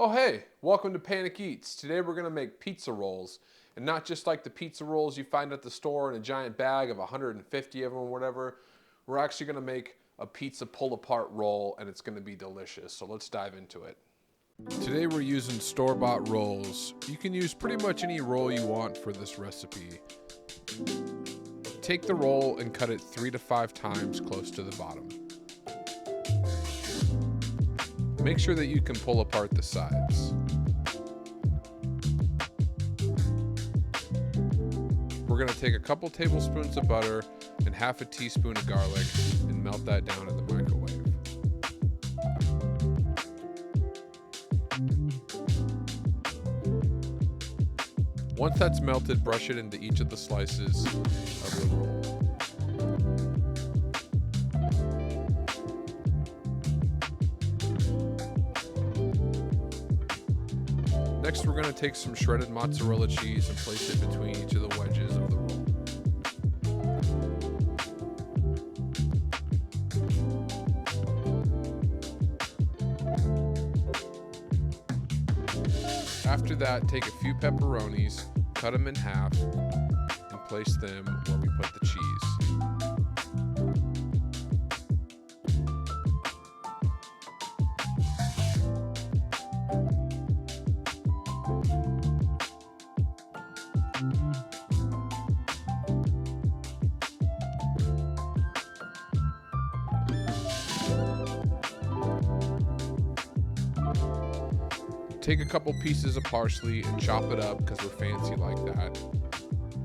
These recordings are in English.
Oh hey, welcome to Panic Eats. Today we're gonna make pizza rolls. And not just like the pizza rolls you find at the store in a giant bag of 150 of them or whatever. We're actually gonna make a pizza pull apart roll and it's gonna be delicious. So let's dive into it. Today we're using store-bought rolls. You can use pretty much any roll you want for this recipe. Take the roll and cut it 3 to 5 times close to the bottom. Make sure that you can pull apart the sides. We're gonna take a couple tablespoons of butter and half a teaspoon of garlic and melt that down in the microwave. Once that's melted, brush it into each of the slices of the roll. Next, we're going to take some shredded mozzarella cheese and place it between each of the wedges of the roll. After that, take a few pepperonis, cut them in half, and place them where we put the cheese. Take a couple pieces of parsley and chop it up because we're fancy like that,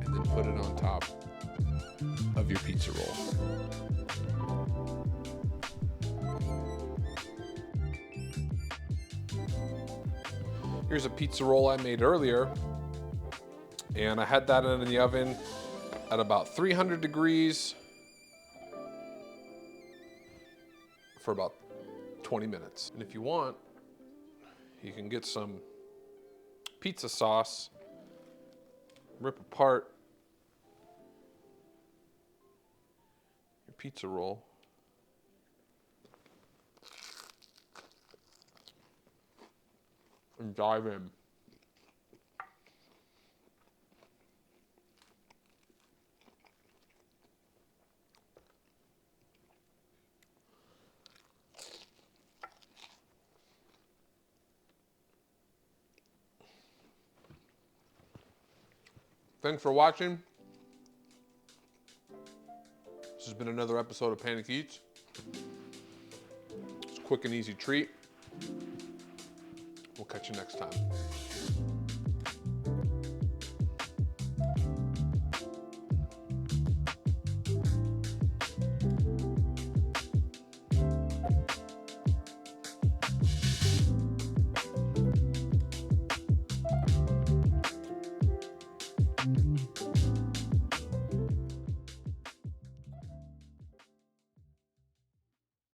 and then put it on top of your pizza roll. Here's a pizza roll I made earlier, and I had that in the oven at about 300 degrees for about 20 minutes. And if you want, you can get some pizza sauce, rip apart your pizza roll. And dive in. Thanks for watching. This has been another episode of Panic Eats. It's a quick and easy treat. We'll catch you next time.